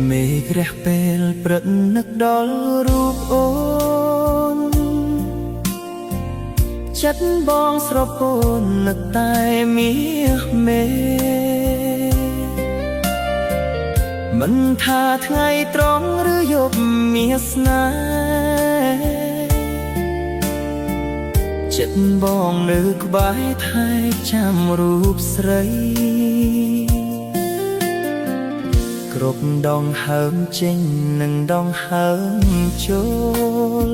មេឃរះពេលព្រឹកនឹកដល់រូបអូនចិត្តបងស្រពោននឹកតែមាសមេមិនថាថ្ងៃត្រង់ឬយប់មានស្នេហ៍ចិត្តបងនៅក្បែរថែចាំរូបស្រីគ្រប់ដងហើមចេញនិងដងហើមចូល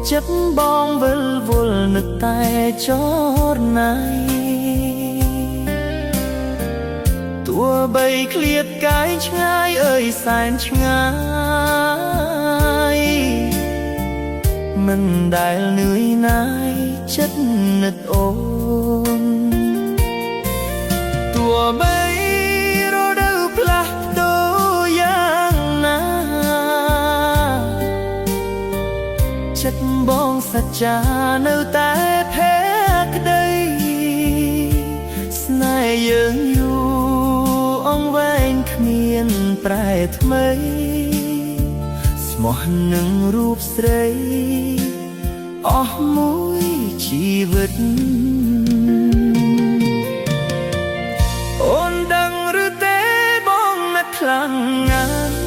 ចិត្តបងវិលវល់នឹកតែចរណៃទោះបីឃ្លាតកាយឆ្ងាយអើយសែនឆ្ងាយមិនដែលនឿយណាយចិត្តនឹកអូនទោះបីចិត្តបងសច្ចានៅតែភក្តីស្នេហ៍យើងយូរអង្វែងគ្មានប្រែថ្មីស្មោះនឹងរូបស្រីអស់មួយជីវិតអូនដឹងឬទេបងណាស់ខ្លាំងណាស់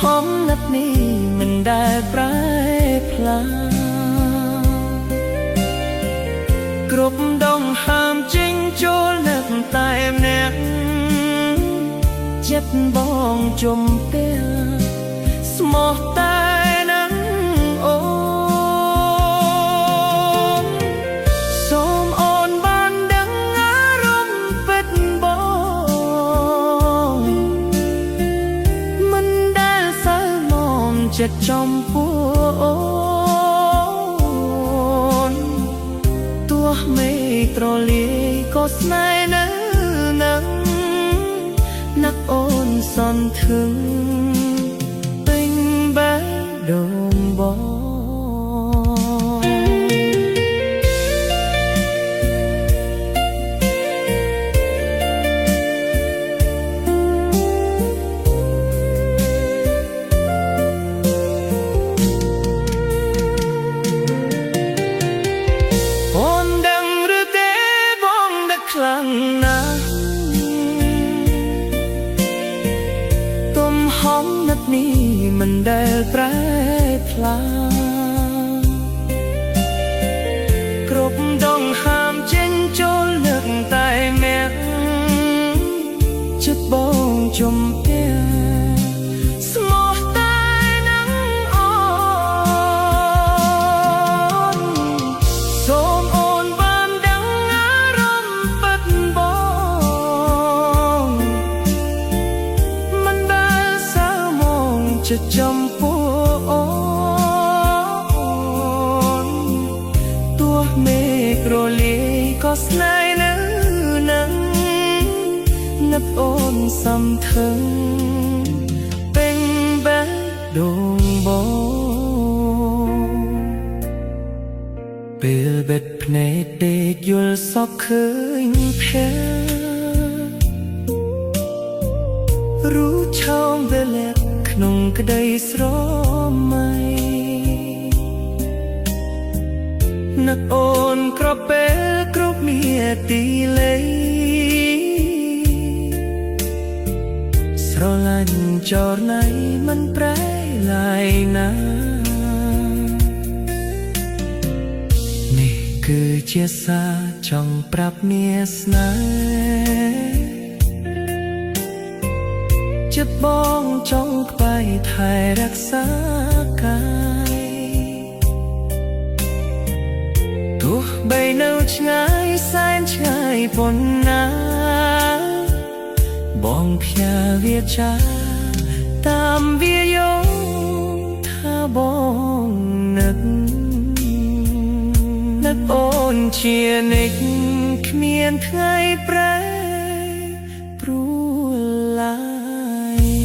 ហំណាត់នេះមិនដែលប្រែផ្លាគ្រប់ដងហើមចេញចូលនឹកតែម្នាក់ចិត្តបងជុំផ្ទះស្មោះតែនឹងអូនសូមអូនបានដឹងអារម្មណ៍ពិតបងចិត្តចំពោះអូនទោះមេត្រលាយក៏ស្នេហ៍នៅនឹងនឹកអូនសន្ធឹងពេញបេះដូងបងខ្លាំងណាស់ទំហំនឹកនេះមិនដែលប្រែផ្លាគ្រប់ដងហើមចេញចូលនឹកតែមាក់ចិត្តបងជុំផ្ទះស្មោះតែនឹងអូនសូមអូនបានដឹងអារម្មណ៍ពិតបងមិនដែលសៅមកចិត្តចំពោះអូនទោះមេឃរលាយក៏ស្នេហ៍នៅនឹងនឹកអូនសំថឹងពេញបេះដូងបងពេលបិទភ្នែកដេកយល់សពឃើញភ័ក្ររូបឆោមវេលាក្នុងក្តីស្រមៃនឹកអូនក្រពេលគ្រប់នាទីលេស្រឡាញ់ចរណៃមិនប្រែឡាយណានេះគឺជាសារចង់ប្រាប់នាស្នេហ៍ចិត្តបងចង់ក្បែរថែរក្សាកាយទោះបីនៅឆ្ងាយសែនឆ្ងាយ ពនណាបងភៀវាចាតាមវាយោថាបងនឹកអូនជានិច្ចគ្មានថ្ងៃប្រែប្រួលឡើយ